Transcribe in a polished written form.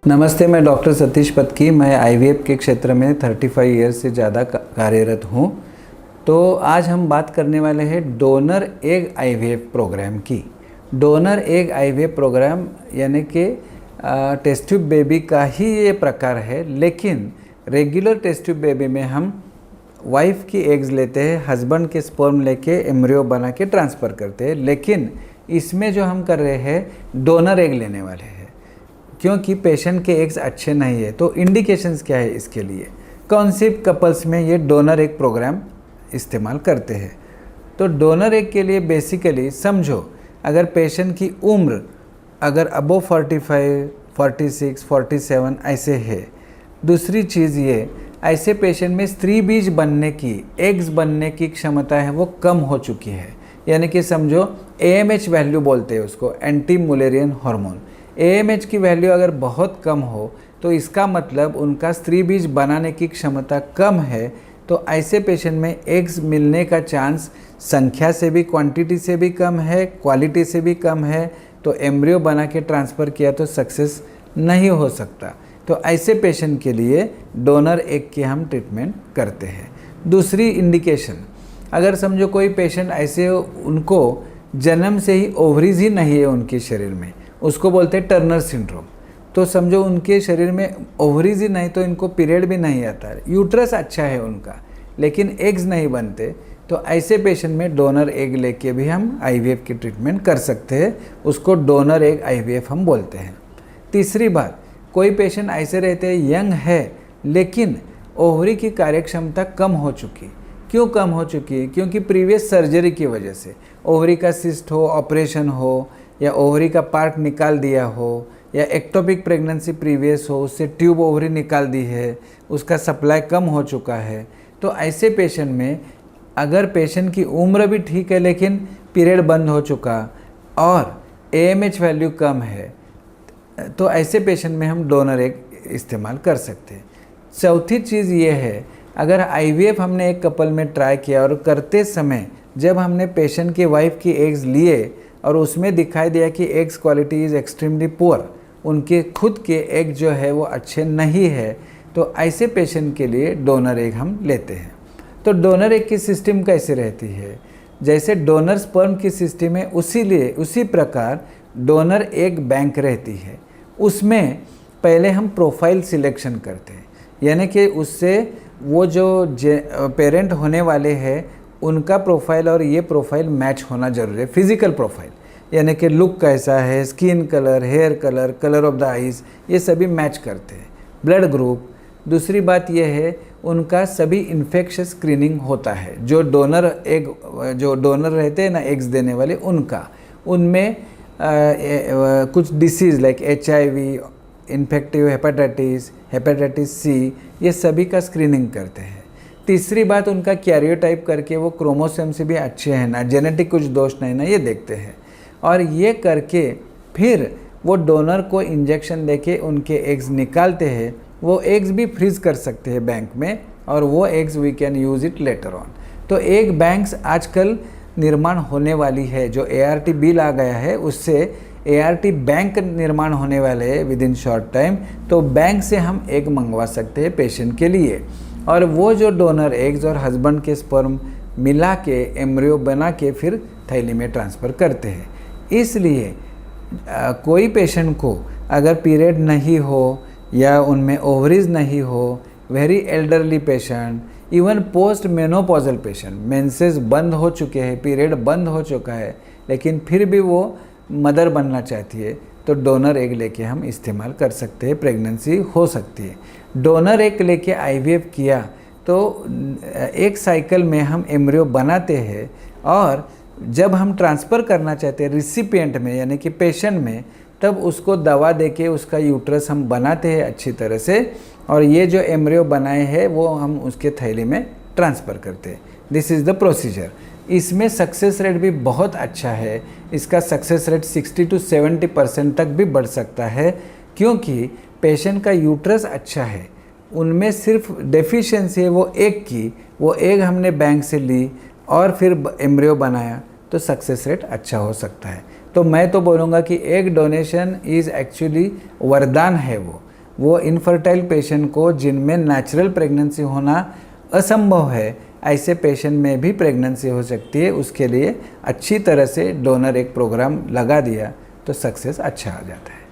नमस्ते, मैं डॉक्टर सतीश पत्की। मैं आईवीएफ के क्षेत्र में 35 ईयर्स से ज़्यादा कार्यरत हूँ। तो आज हम बात करने वाले हैं डोनर एग आईवीएफ प्रोग्राम की। डोनर एग आईवीएफ प्रोग्राम यानी कि टेस्ट ट्यूब बेबी का ही ये प्रकार है, लेकिन रेगुलर टेस्ट ट्यूब बेबी में हम वाइफ की एग्स लेते हैं, हस्बैंड के स्पर्म लेके एम्ब्रियो बना के ट्रांसफ़र करते हैं। लेकिन इसमें जो हम कर रहे हैं डोनर एग लेने वाले हैं, क्योंकि पेशेंट के एग्स अच्छे नहीं है। तो इंडिकेशंस क्या है इसके लिए? कौन सी कपल्स में ये डोनर एग प्रोग्राम इस्तेमाल करते हैं? तो डोनर एग के लिए बेसिकली समझो, अगर पेशेंट की उम्र अगर अबव 45, 46, 47 ऐसे है। दूसरी चीज़ ये, ऐसे पेशेंट में स्त्री बीज बनने की, एग्स बनने की क्षमता है वो कम हो चुकी है। यानी कि समझो AMH वैल्यू बोलते हैं उसको, एंटी मुलेरियन हार्मोन। AMH की वैल्यू अगर बहुत कम हो तो इसका मतलब उनका स्त्री बीज बनाने की क्षमता कम है। तो ऐसे पेशेंट में एग्स मिलने का चांस संख्या से भी, क्वांटिटी से भी कम है, क्वालिटी से भी कम है। तो एम्ब्रियो बना के ट्रांसफ़र किया तो सक्सेस नहीं हो सकता। तो ऐसे पेशेंट के लिए डोनर एग की हम ट्रीटमेंट करते हैं। दूसरी इंडिकेशन, अगर समझो कोई पेशेंट ऐसे उनको जन्म से ही ओवरीज ही नहीं है उनके शरीर में, उसको बोलते हैं टर्नर सिंड्रोम। तो समझो उनके शरीर में ओवरीज ही नहीं तो इनको पीरियड भी नहीं आता है, यूट्रस अच्छा है उनका लेकिन एग्स नहीं बनते। तो ऐसे पेशेंट में डोनर एग लेके भी हम आईवीएफ की ट्रीटमेंट कर सकते हैं। उसको डोनर एग आईवीएफ हम बोलते हैं। तीसरी बात, कोई पेशेंट ऐसे रहते हैं यंग है लेकिन ओवरी की कार्यक्षमता कम हो चुकी। क्यों कम हो चुकी? क्योंकि प्रीवियस सर्जरी की वजह से, ओवरी का सिस्ट हो, ऑपरेशन हो, या ओवरी का पार्ट निकाल दिया हो, या एक्टोपिक प्रेगनेंसी प्रीवियस हो, उससे ट्यूब ओवरी निकाल दी है, उसका सप्लाई कम हो चुका है। तो ऐसे पेशेंट में अगर पेशेंट की उम्र भी ठीक है लेकिन पीरियड बंद हो चुका और AMH वैल्यू कम है, तो ऐसे पेशेंट में हम डोनर एग इस्तेमाल कर सकते हैं। चौथी चीज़ ये है, अगर आईवीएफ हमने एक कपल में ट्राई किया और करते समय जब हमने पेशेंट के वाइफ की एग्स लिए और उसमें दिखाई दिया कि eggs quality is extremely poor, उनके खुद के एग जो है वो अच्छे नहीं है, तो ऐसे पेशेंट के लिए डोनर एग हम लेते हैं। तो डोनर एग की सिस्टम कैसे रहती है? जैसे डोनर स्पर्म की सिस्टम है उसी प्रकार डोनर एग बैंक रहती है। उसमें पहले हम प्रोफाइल सिलेक्शन करते हैं, यानी कि उससे वो जो पेरेंट होने वाले हैं उनका प्रोफाइल और ये प्रोफाइल मैच होना जरूरी है। फिजिकल प्रोफाइल यानी कि लुक कैसा है, skin colour, hair colour, colour of the eyes, ये सभी मैच करते हैं। Blood group. दूसरी बात यह है, उनका सभी इन्फेक्शस स्क्रीनिंग होता है। जो डोनर रहते हैं ना एग्स देने वाले, उनमें कुछ disease like HIV, infective hepatitis C, ये सभी का स्क्रीनिंग करते हैं। तीसरी बात, उनका कैरियोटाइप करके वो क्रोमोसोम से भी अच्छे हैं ना, जेनेटिक कुछ दोष नहीं ना, ये देखते हैं। और ये करके फिर वो डोनर को इंजेक्शन देके उनके एग्स निकालते हैं। वो एग्स भी फ्रीज कर सकते हैं बैंक में, और वो eggs we can use it later on. तो एग बैंक्स आजकल निर्माण होने वाली है। जो ART बिल आ गया है उससे ART बैंक निर्माण होने वाले हैं विद इन शॉर्ट टाइम। तो बैंक से हम एग मंगवा सकते हैं पेशेंट के लिए, और वो जो डोनर एग्स और हस्बैंड के स्पर्म मिला के एम्ब्रियो बना के फिर थैली में ट्रांसफ़र करते हैं। इसलिए कोई पेशेंट को अगर पीरियड नहीं हो या उनमें ओवरीज नहीं हो, very elderly patient, even post menopausal patient, menses बंद हो चुके हैं, पीरियड बंद हो चुका है लेकिन फिर भी वो मदर बनना चाहती है, तो डोनर एग लेके हम इस्तेमाल कर सकते हैं, प्रेगनेंसी हो सकती है। डोनर एग लेके आईवीएफ किया तो एक साइकिल में हम एम्ब्रियो बनाते हैं, और जब हम ट्रांसफ़र करना चाहते हैं रिसिपिएंट में यानी कि पेशेंट में, तब उसको दवा देके उसका यूट्रस हम बनाते हैं अच्छी तरह से, और ये जो एम्ब्रियो बनाए हैं वो हम उसके थैली में ट्रांसफ़र करते हैं। This is the procedure. इसमें सक्सेस रेट भी बहुत अच्छा है। इसका सक्सेस रेट 60 to 70% तक भी बढ़ सकता है, क्योंकि पेशेंट का यूट्रस अच्छा है। उनमें सिर्फ डेफिशिएंसी है वो एग की, वो एग हमने बैंक से ली और फिर एम्ब्रियो बनाया, तो सक्सेस रेट अच्छा हो सकता है। तो मैं तो बोलूँगा कि एग डोनेशन इज़ एक्चुअली वरदान है वो। वो इनफर्टाइल पेशेंट को जिनमें नेचुरल प्रेगनेंसी होना असंभव है, ऐसे पेशेंट में भी प्रेगनेंसी हो सकती है, उसके लिए अच्छी तरह से डोनर एक प्रोग्राम लगा दिया तो सक्सेस अच्छा आ जाता है।